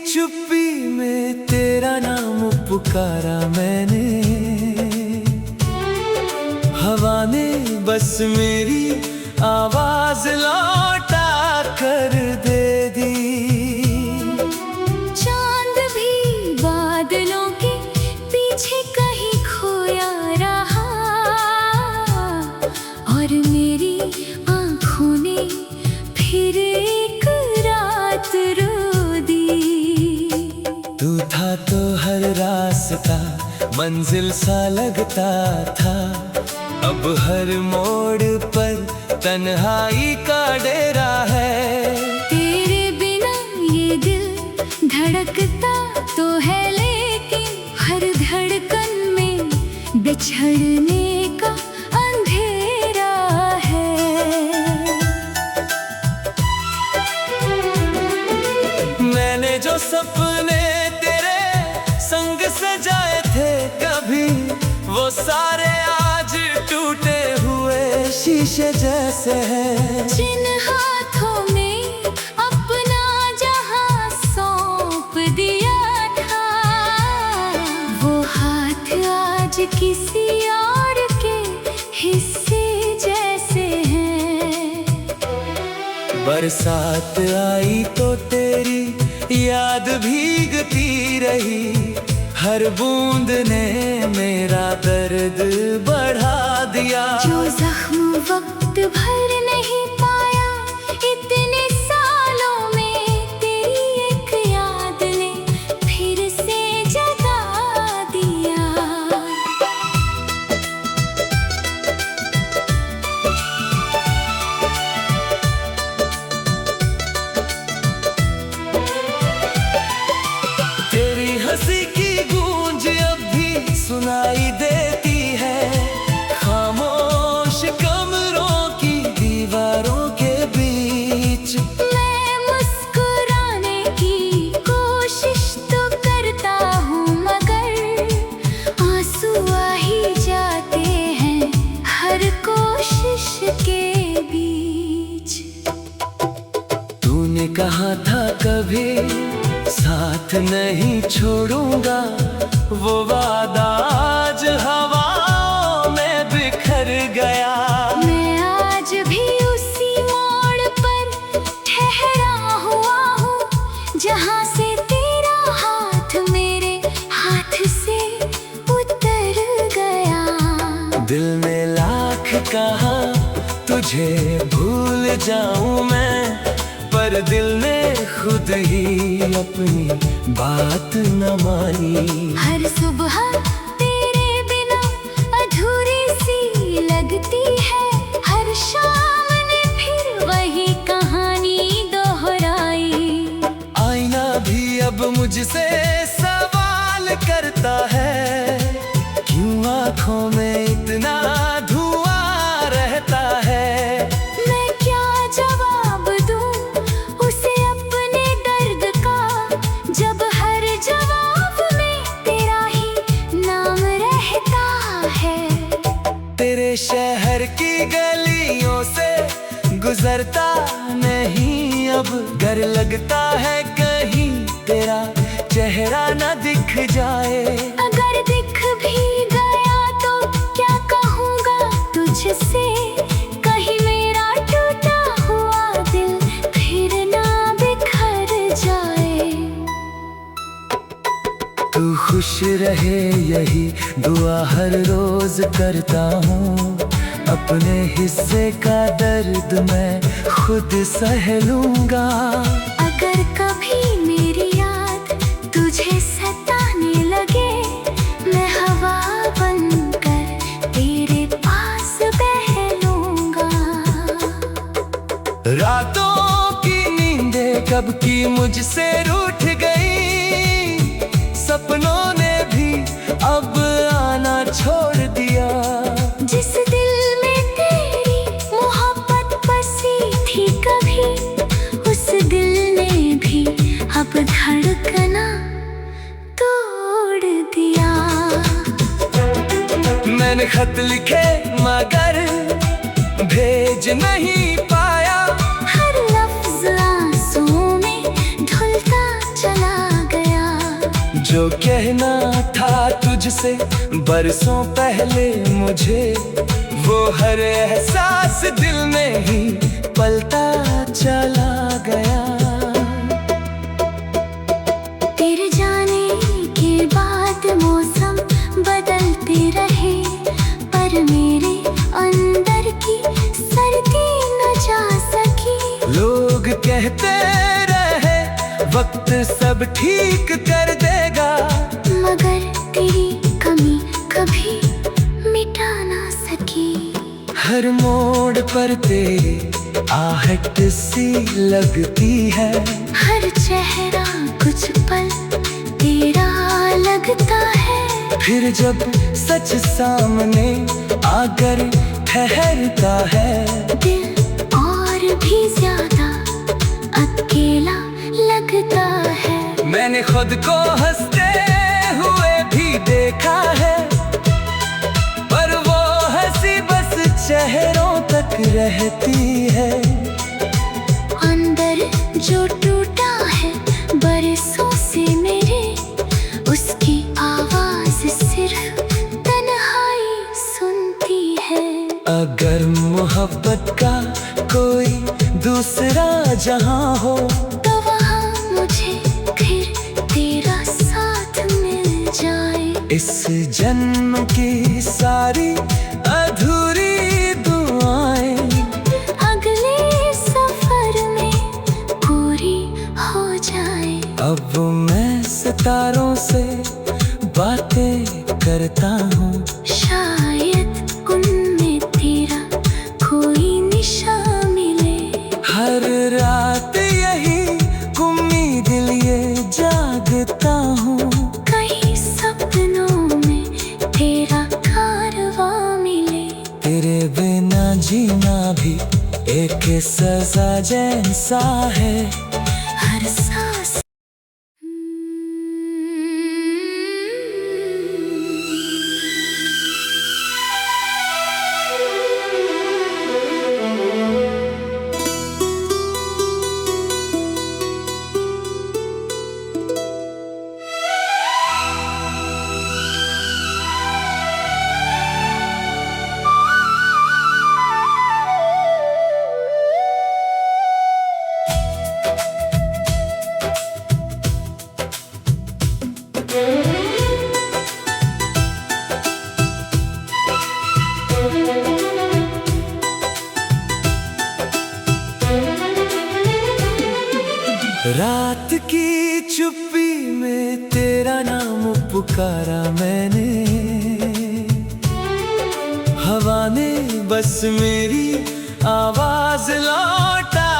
चुप्पी में तेरा नाम पुकारा मैंने, हवा ने बस मेरी आवाज लौटा कर दे दी। चांद भी बादलों के पीछे कहीं खोया रहा, और मेरी आँखों ने फिर एक रात रो दी। तू था तो हर रास्ता मंजिल सा लगता था, अब हर मोड़ पर तन्हाई का डेरा है। तेरे बिना ये दिल धड़कता तो है, लेकिन हर धड़कन में बिछड़ने का अंधेरा है। मैंने जो सपने तेरे संग सजाए थे कभी, वो सारे आज टूटे हुए शीशे जैसे हैं। जिन हाथों में अपना जहां सौंप दिया था, वो हाथ आज किसी और के हिस्से जैसे हैं। बरसात आई तो तेरी याद भीगती रही, हर बूंद ने मेरा दर्द बढ़ा दिया। जो जख्म वक्त भर नहीं पाया, इतने सालों में तेरी एक याद ने फिर से जगा दिया। तेरी हंसी की गूंज अब भी सुनाई देती है, खामोश कमरों की दीवारों के बीच। मैं मुस्कुराने की कोशिश तो करता हूँ, मगर आंसू आ ही जाते हैं हर कोशिश के बीच। तूने कहा था कभी साथ नहीं छोड़ूंगा, वो वादा आज हवाओं में बिखर गया। मैं आज भी उसी मोड़ पर ठहरा हुआ हूँ, जहाँ से तेरा हाथ मेरे हाथ से उतर गया। दिल ने लाख कहा तुझे भूल जाऊं मैं, पर दिल ने खुद ही अपनी बात न मानी। हर सुबह तेरे बिना अधूरी सी लगती है, हर शाम ने फिर वही कहानी दोहराई। आईना भी अब मुझसे सवाल करता है, क्यों आँखों में इतना धुआं रहता है। मैं क्या जवाब दूं उसे अपने दर्द का, जब हर जवाब में तेरा ही नाम रहता है। तेरे शहर की गलियों से गुजरता नहीं अब, डर लगता है कहीं तेरा चेहरा न दिख जाए। अगर दिख भी गया तो क्या कहूँगा तुझसे, कहीं मेरा टूटा हुआ दिल फिर ना बिखर जाए। तू खुश रहे यही दुआ हर रोज करता हूँ, अपने हिस्से का दर्द मैं खुद सह लूंगा। अगर कभी मेरी याद तुझे सताने लगे, मैं हवा बनकर तेरे पास बह लूंगा। रातों की नींदें कब की मुझसे रूठ गई, सपनों ने भी अब आना छोड़ दिया। जिस दिल में तेरी मोहब्बत बसी थी कभी, उस दिल ने भी अब धड़कना तोड़ दिया। मैंने खत लिखे मगर भेज नहीं पाया, हर लफ्ज आंसुओं में धुलता चला जो कहना था तुझसे बरसों पहले मुझे, वो हर एहसास दिल में ही पलता चला गया। तेरे जाने के बाद मौसम बदलते रहे, पर मेरे अंदर की सर्दी न जा सकी। लोग कहते रहे वक्त सब ठीक कर देगा, मगर तेरी कमी कभी मिटा ना सकी। हर मोड़ पर तेरी आहट सी लगती है, हर चेहरा कुछ पल तेरा लगता है। फिर जब सच सामने आकर ठहरता है, दिल और भी ज्यादा अकेला लगता है। मैंने खुद को हंसते हुए भी देखा है, पर वो हंसी बस चेहरों तक रहती है। अंदर जो टूटा है बरसों से मेरे, उसकी आवाज सिर्फ तन्हाई सुनती है। अगर मोहब्बत का कोई दूसरा जहां हो, तो वहाँ मुझे फिर तेरा साथ मिल जाए। इस जन्म की सारी अधूरी दुआएं अगले सफर में पूरी हो जाए। अब मैं सितारों से बातें करता हूँ, शायद उनमें तेरा कोई निशान मिले। हर रात यही उम्मीद लिए जागता हूँ, कहीं सपनों में तेरा कारवां मिले। तेरे बिना जीना भी एक सजा जैसा है। हर सांस रात की चुप्पी में तेरा नाम पुकारा मैंने, हवा ने बस मेरी आवाज लौटा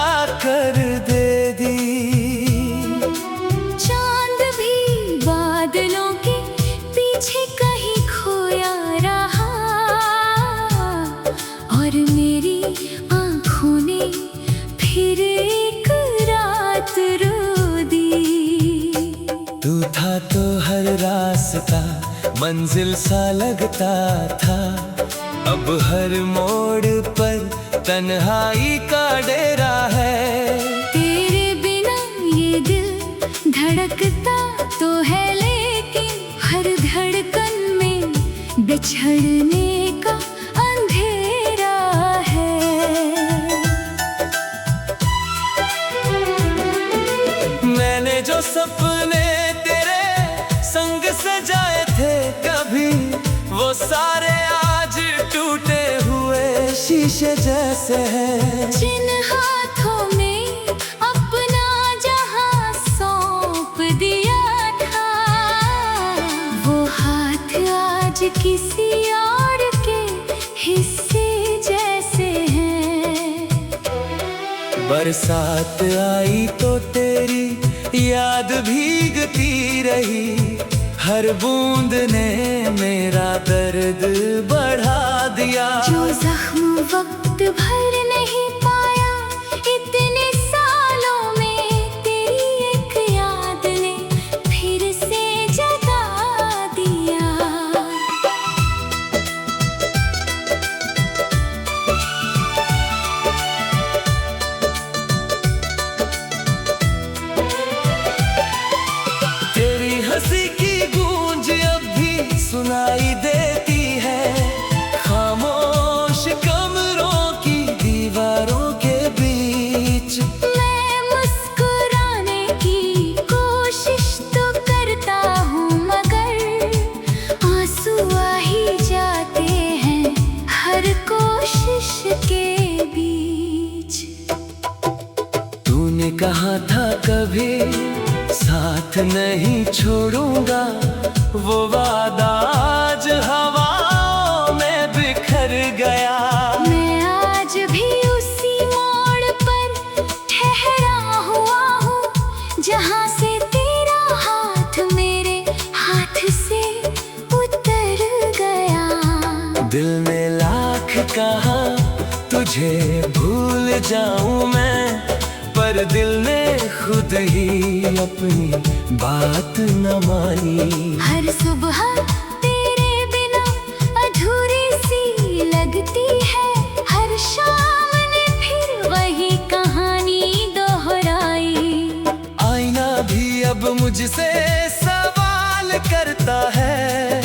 कर दे दी। चांद भी बादलों के पीछे कहीं खोया रहा, और मेरी आंखों ने फिर एक रात रो दी। तू था तो हर रास्ता मंजिल सा लगता था, अब हर मोड़ पर तन्हाई का डेरा है। तेरे बिना ये दिल धड़कता तो है, लेकिन हर धड़कन में बिछड़ने का अंधेरा है। मैंने जो सपने तेरे संग सजाए थे कभी, वो सारे आज टूटे हुए शीशे जैसे हैं। जिन हाथों में अपना जहां सौंप दिया था, वो हाथ आज किसी और के हिस्से जैसे हैं। बरसात आई तो तेरी याद भीगती रही, हर बूंद ने मेरा दर्द बढ़ा दिया। जो जख्म वक्त भर नहीं पाया, इतने सालों में तेरी एक याद ने फिर से जगा दिया। तेरी हंसी की साथ नहीं छोड़ूंगा वो वादा आज हवाओं में बिखर गया। मैं आज भी उसी मोड़ पर ठहरा हुआ हूँ जहाँ से तेरा हाथ मेरे हाथ से उतर गया। दिल ने लाख कहा तुझे भूल जाऊं मैं, पर दिल ने खुद ही अपनी बात न मानी। हर सुबह तेरे बिना अधूरी सी लगती है, हर शाम ने फिर वही कहानी दोहराई। आईना भी अब मुझसे सवाल करता है,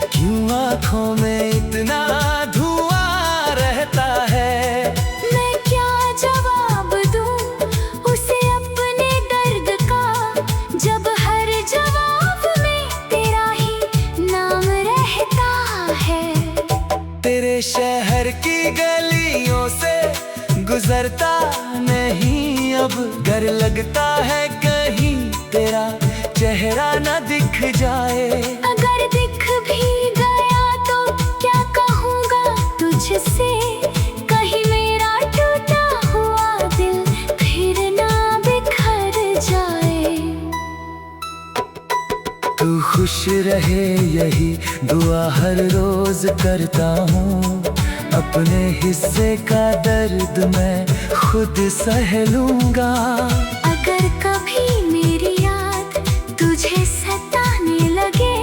क्यों आँखों में इतना धुआं रहता है। मैं क्या जवाब दूं उसे अपने दर्द का, जब हर जवाब में तेरा ही नाम रहता है। तेरे शहर की गलियों से गुजरता नहीं अब, डर लगता है कहीं तेरा चेहरा न दिख जाए। अगर दिख भी गया तो क्या कहूँगा तुझसे, कहीं मेरा टूटा हुआ दिल फिर ना बिखर जाए। तू खुश रहे यही दुआ हर रोज करता हूँ, अपने हिस्से का दर्द मैं खुद सह लूंगा। अगर कभी मेरी याद तुझे सताने लगे,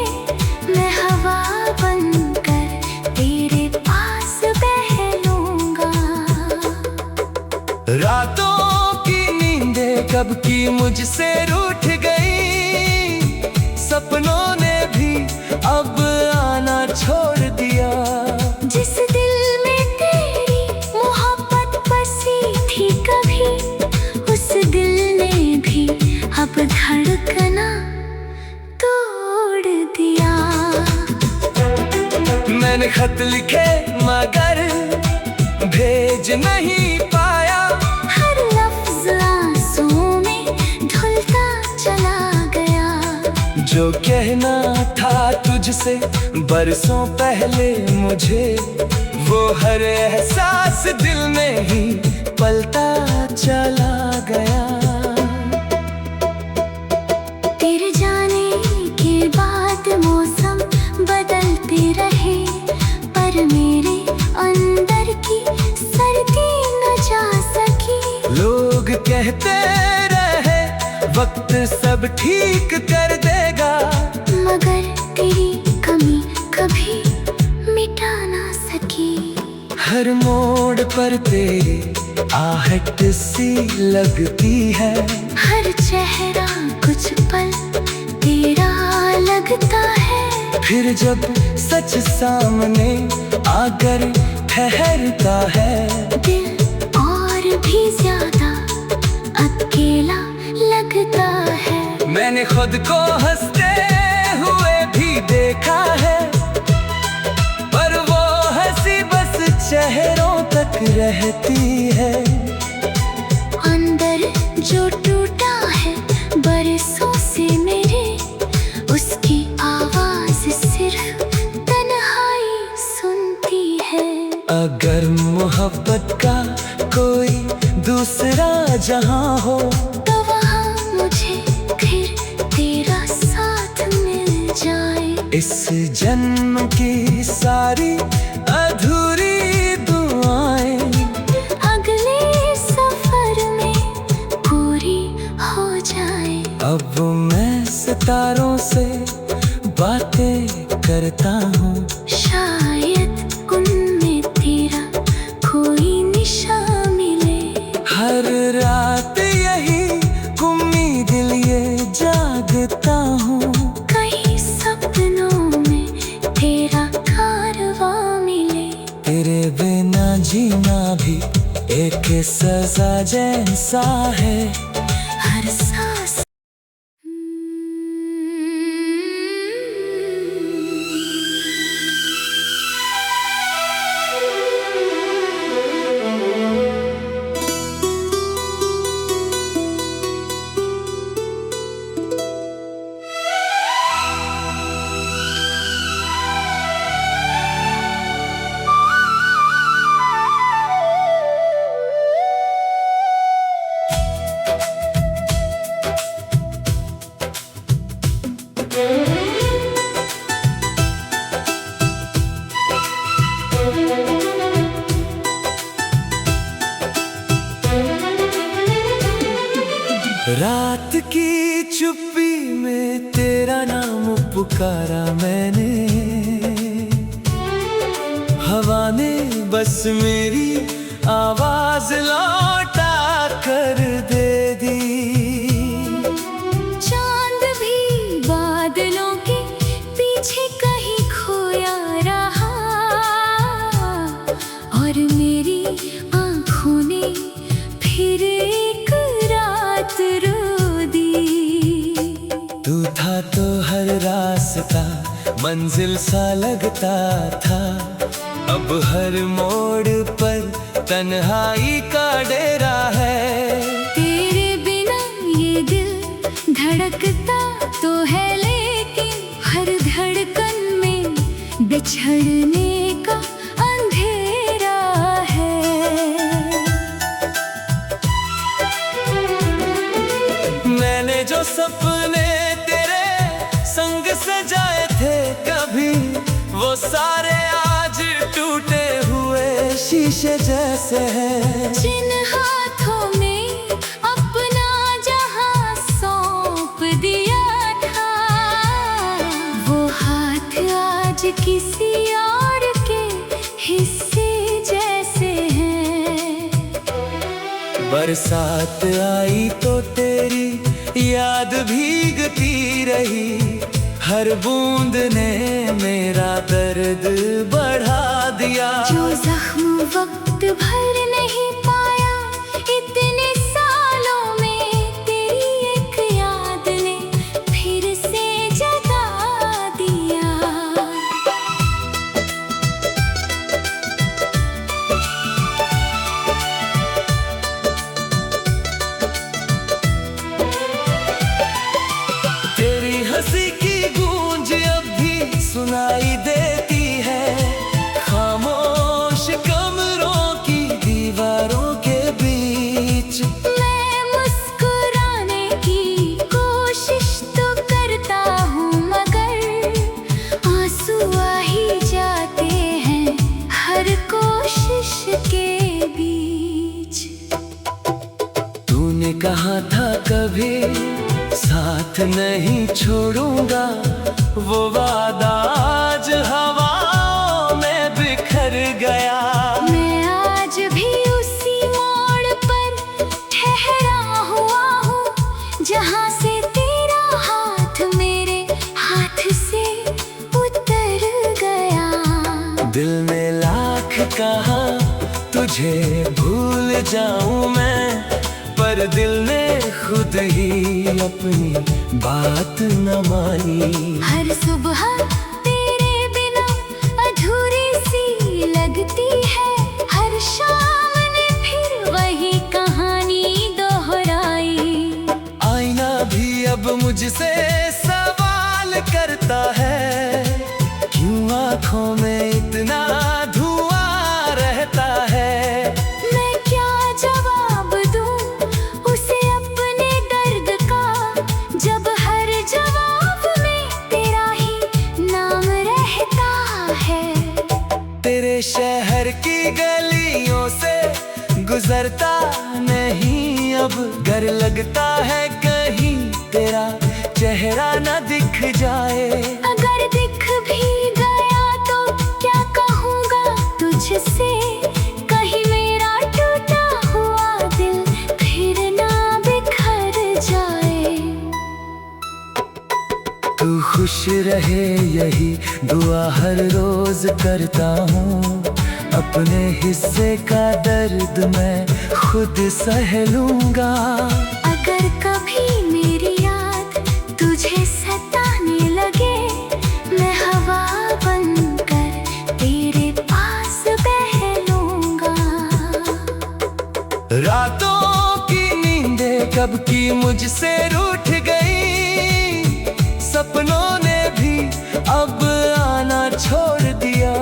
मैं हवा बनकर तेरे पास बह लूंगा। रातों की नींदें कब की मुझसे रूठ गई, सपनों ने भी अब आना छोड़ दिया। जिस दिल में तेरी मोहब्बत बसी थी कभी, उस दिल ने भी अब धड़कना तोड़ दिया। मैंने खत लिखे मगर भेज नहीं पाया, हर लफ्ज आंसुओं में धुलता चला गया। जो कहना था तुझसे बरसों पहले मुझे, वो हर एहसास दिल में ही पलता चला गया। तेरे जाने के बाद मौसम बदलते रहे, पर मेरे अंदर की सर्दी न जा सकी। लोग कहते रहे वक्त सब ठीक कर देगा, मगर तेरी कमी कभी मिटा ना सकी। हर मोड़ पर तेरी आहट सी लगती है, हर चेहरा कुछ पल तेरा लगता है। फिर जब सच सामने आकर ठहरता है, दिल और भी ज्यादा अकेला लगता है। मैंने खुद को हंसते हुए भी देखा है, पर वो हंसी बस चेहरों तक रहती है। अंदर जो टूटा है बरसों से मेरे, उसकी आवाज सिर्फ तन्हाई सुनती है। अगर मोहब्बत का कोई दूसरा जहां हो, तो वहाँ मुझे फिर तेरा साथ मिल जाए। इस जन्म की सारी अधूरी दुआएं अगले सफर में पूरी हो जाए। अब मैं सितारों से बातें करता हूँ, शायद उनमें तेरा कोई निशान मिले। हर रात यही उम्मीद लिए जागता हूँ, कहीं सपनों में तेरा कारवां मिले। तेरे बिना जीना भी एक सजा जैसा है। हर सांस में तेरा नाम पुकारा मैंने, हवा ने बस मेरी आवाज लौटा कर दे दी। चांद भी बादलों के पीछे कहीं खोया रहा, और मेरी आंखों ने फिर एक रात रो दी। तू था तो हर रास्ता मंजिल सा लगता था, अब हर मोड़ पर तन्हाई का डेरा है। तेरे बिना ये दिल धड़कता तो है, लेकिन हर धड़कन में बिछड़ने का अंधेरा है। मैंने जो सपने तेरे संग सजाए थे कभी, वो सारे आज टूटे हुए शीशे जैसे हैं। जिन हाथों में अपना जहां सौंप दिया था, वो हाथ आज किसी और के हिस्से जैसे हैं। बरसात आई तो तेरी याद भीगती रही, हर बूंद ने मेरा दर्द बढ़ा दिया। जो जख्म वक्त भर नहीं पाया, इतने सालों में तेरी एक याद ने फिर से जगा दिया। तेरी हंसी की गूंज अब भी सुनाई देती है, खामोश कमरों की दीवारों के बीच। मैं मुस्कुराने की कोशिश तो करता हूँ, मगर आंसू आ ही जाते हैं हर कोशिश के बीच। तूने कहा था कभी साथ नहीं छोड़ूंगा, वो वादा आज हवाओं में बिखर गया। मैं आज भी उसी मोड़ पर ठहरा हुआ हूँ, जहाँ से तेरा हाथ मेरे हाथ से उतर गया। दिल ने लाख कहा तुझे भूल जाऊं मैं, पर दिल ने खुद ही अपनी बात न मानी। हर सुबह तेरे बिना अधूरी सी लगती है, हर शाम ने फिर वही कहानी दोहराई। आईना भी अब मुझसे सवाल करता है, क्यों आँखों में इतना धुआं रहता है। मैं क्या जवाब दूं उसे अपने दर्द का, जब हर जवाब में तेरा ही नाम रहता है। तेरे शहर की गलियों से गुजरता नहीं अब, डर लगता है कहीं तेरा चेहरा न दिख जाए। अगर दिख भी गया तो क्या कहूँगा तुझसे, कहीं मेरा टूटा हुआ दिल फिर ना बिखर जाए। तू खुश रहे यही दुआ हर रोज करता हूँ, अपने हिस्से का दर्द मैं खुद सह लूंगा। अगर कभी मेरी याद तुझे सताने लगे, मैं हवा बनकर तेरे पास बह लूंगा। रातों की नींदें कब की मुझसे रूठ गई, सपनों ने भी अब आना छोड़ दिया।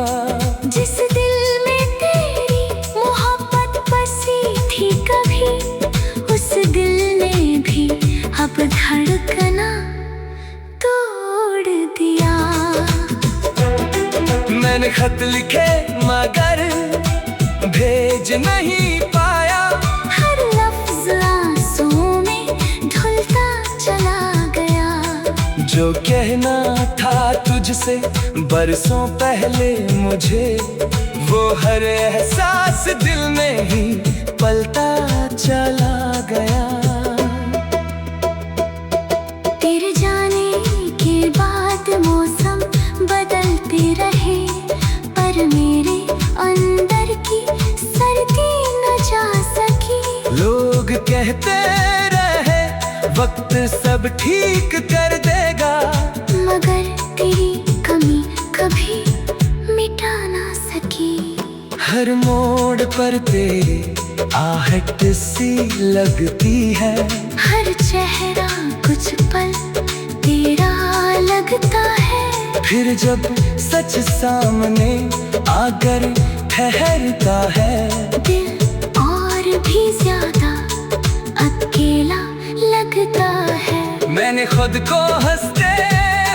जिस दिल में तेरी मोहब्बत बसी थी कभी, उस दिल ने भी अब धड़कना तोड़ दिया। मैंने खत लिखे मगर भेज नहीं पाया, हर लफ्ज आंसुओं में धुलता चला गया। जो कहना था तुझसे बरसों पहले मुझे, वो हर एहसास दिल में ही पलता चला गया। तेरे जाने के बाद मौसम बदलते रहे, पर मेरे अंदर की सर्दी न जा सकी। लोग कहते रहे वक्त सब ठीक कर देगा, मगर तेरी कमी कभी मिटा ना सकी। हर मोड़ पर तेरी आहट सी लगती है, हर चेहरा कुछ पल तेरा लगता है। फिर जब सच सामने आकर ठहरता है, दिल और भी ज्यादा अकेला लगता है। मैंने खुद को हंसते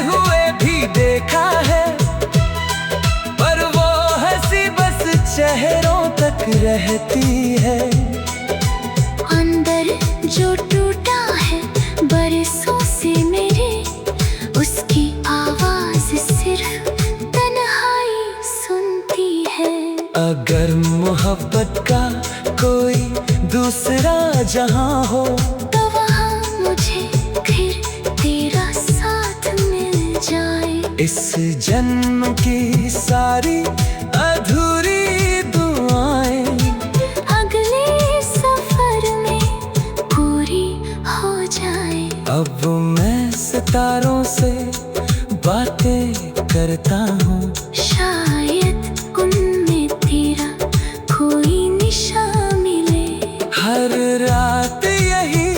हुए भी देखा है, पर वो हंसी बस चेहरों तक रहती है। अंदर जो टूटा है बरसों से मेरे, उसकी आवाज सिर्फ तन्हाई सुनती है। अगर मोहब्बत का कोई दूसरा जहां हो, तो वहाँ मुझे फिर तेरा साथ मिल जाए। इस जन्म की सारी अधूरी दुआएं अगले सफर में पूरी हो जाए। अब मैं सितारों से बातें करता हूँ, शायद उनमें तेरा कोई निशान मिले। हर रात यही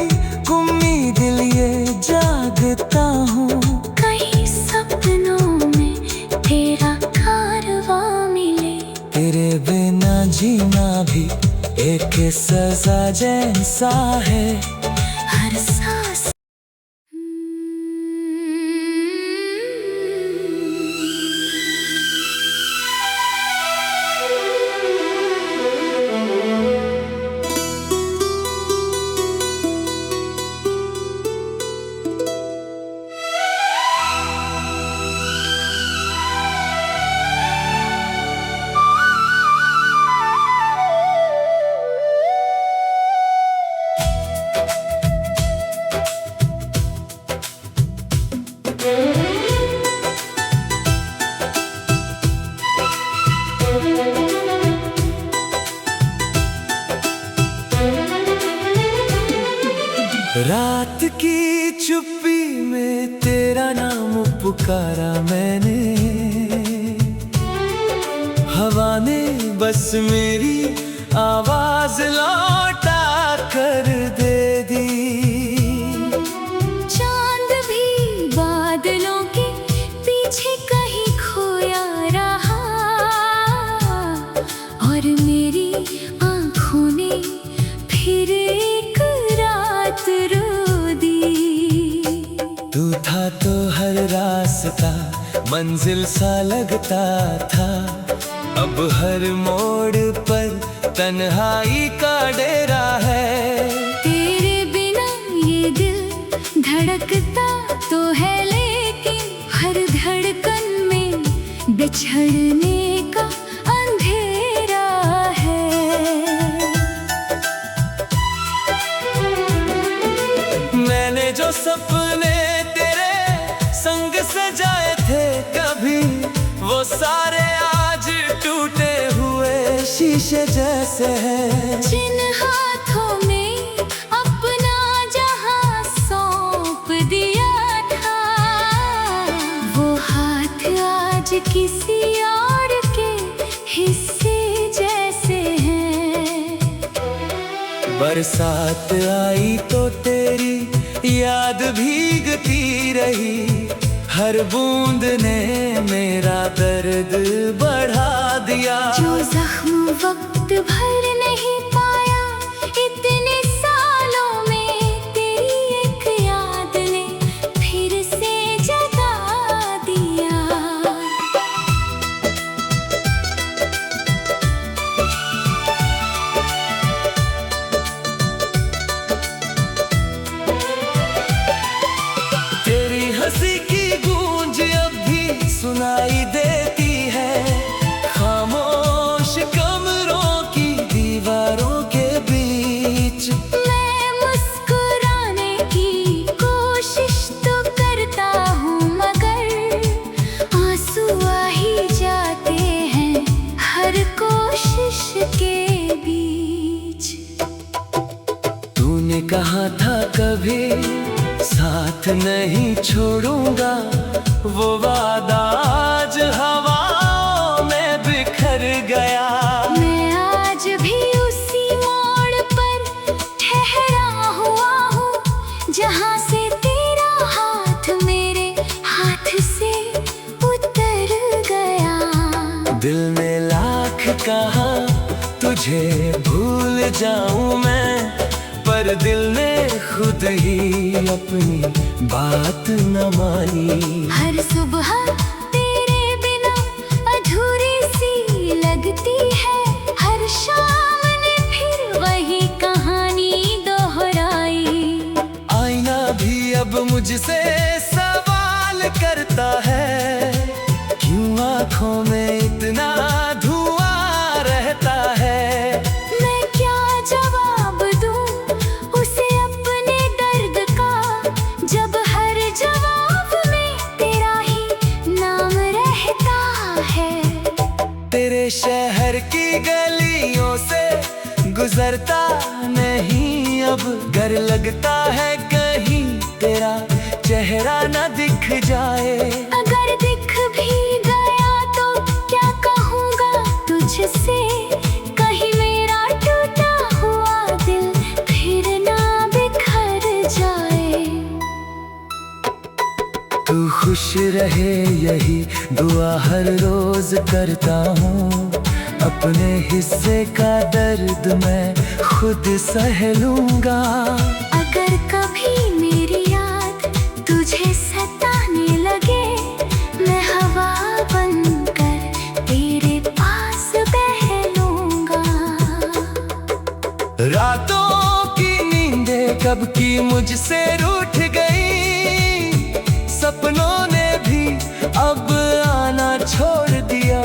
उम्मीद लिए जागता हूँ, कहीं सपनों में तेरा कारवां मिले। तेरे बिना जीना भी एक सजा जैसा है। हर सांस रात की चुप्पी में तेरा नाम पुकारा मैंने, हवा ने बस मेरी आवाज लौटा कर दे दी। चांद भी बादलों के पीछे कहीं खोया रहा, और मेरी आंखों ने फिर एक रात रो दी। तू था तो हर रास्ता मंजिल सा लगता था, अब हर मोड़ पर तन्हाई का डेरा है। तेरे बिना ये दिल धड़कता तो है, लेकिन हर धड़कन में बिछड़ने का अंधेरा है। मैंने जो सपने तेरे संग सजाए थे कभी, वो सारे आज टूटे हुए शीशे जैसे हैं। जिन हाथों में अपना जहां सौंप दिया था, वो हाथ आज किसी और के हिस्से जैसे हैं। बरसात आई तो तेरी याद भीगती रही, हर बूंद ने मेरा दर्द बढ़ा दिया। जो जख्म वक्त भर नहीं पाया, इतने सालों में तेरी एक याद ने फिर से जगा दिया। तेरी हंसी की छोड़ूंगा, वो वादा आज हवाओं में बिखर गया। मैं आज भी उसी मोड़ पर ठहरा हुआ हूँ, जहाँ से तेरा हाथ मेरे हाथ से उतर गया। दिल ने लाख कहा तुझे भूल जाऊं मैं, पर दिल ने खुद ही अपनी बात न मानी। हर सुबह तेरे बिना अधूरी सी लगती है, हर शाम ने फिर वही कहानी दोहराई। आईना भी अब मुझसे सवाल करता है, क्यों आँखों में इतना धुआं रहता है। मैं क्या जवाब दूं उसे अपने दर्द का, जब हर जवाब में तेरा ही नाम रहता है। तेरे शहर की गलियों से गुजरता नहीं अब, डर लगता है कहीं तेरा चेहरा न दिख जाए। अगर दिख भी गया तो क्या कहूँगा तुझसे, कहीं मेरा टूटा हुआ दिल फिर ना बिखर जाए। तू खुश रहे यही दुआ हर रोज करता हूँ, अपने हिस्से का दर्द मैं खुद सह लूंगा। अगर कभी मेरी याद तुझे सताने लगे, मैं हवा बनकर तेरे पास बह लूंगा। रातों की नींदें कब की मुझसे रूठ गई, सपनों ने भी अब आना छोड़ दिया।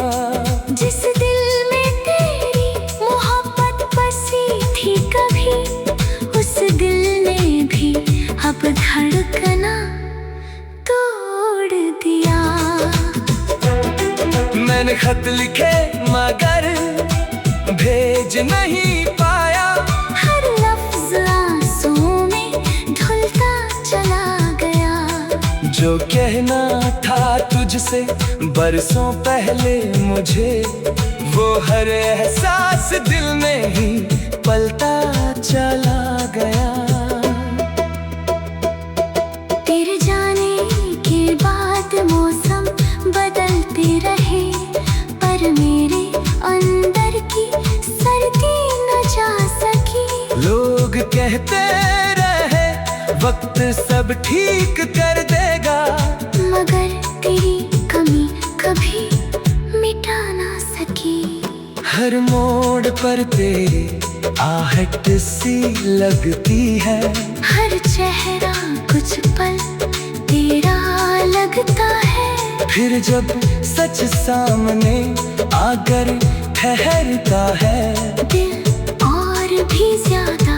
जिस दिल में तेरी मोहब्बत बसी थी कभी, उस दिल ने भी अब धड़कना तोड़ दिया। मैंने खत लिखे मगर भेज नहीं पाया, हर लफ्ज आंसुओं में धुलता चला गया। जो कहना था तुझसे बरसों पहले मुझे, वो हर एहसास दिल में ही पलता चला गया। तेरे जाने के बाद मौसम बदलते रहे, पर मेरे अंदर की सर्दी न जा सकी। लोग कहते रहे वक्त सब ठीक कर देगा, मगर तेरी कमी कभी मिटा ना सकी। हर मोड़ पर तेरी आहट सी लगती है, हर चेहरा कुछ पल तेरा लगता है। फिर जब सच सामने आकर ठहरता है, दिल और भी ज्यादा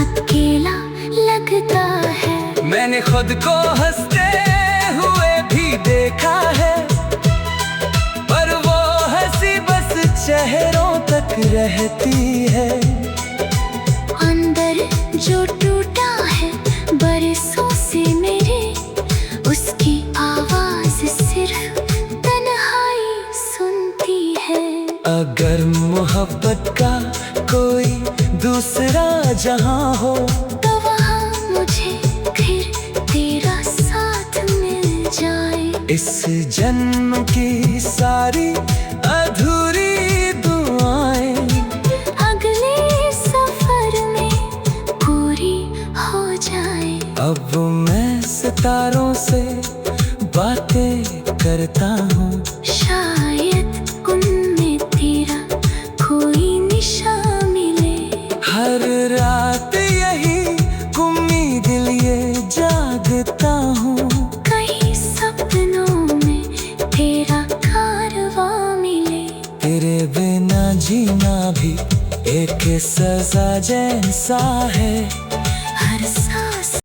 अकेला लगता है। मैंने खुद को हंसते हुए भी देखा है, पर वो हंसी बस चेहरों तक रहती है। अंदर जो टूटा है बरसों से मेरे, उसकी आवाज सिर्फ तन्हाई सुनती है। अगर मोहब्बत का कोई दूसरा जहां हो, तो वहाँ मुझे फिर तेरा साथ मिल जाए। इस जन्म की सारी अधूरी दुआएं अगले सफर में पूरी हो जाए। अब मैं सितारों से बातें करता हूँ, शायद उनमें तेरा कोई निशान मिले। हर रात यही उम्मीद लिए जागता हूँ, कहीं सपनों में तेरा कारवां मिले। तेरे बिना जीना भी एक सजा जैसा है।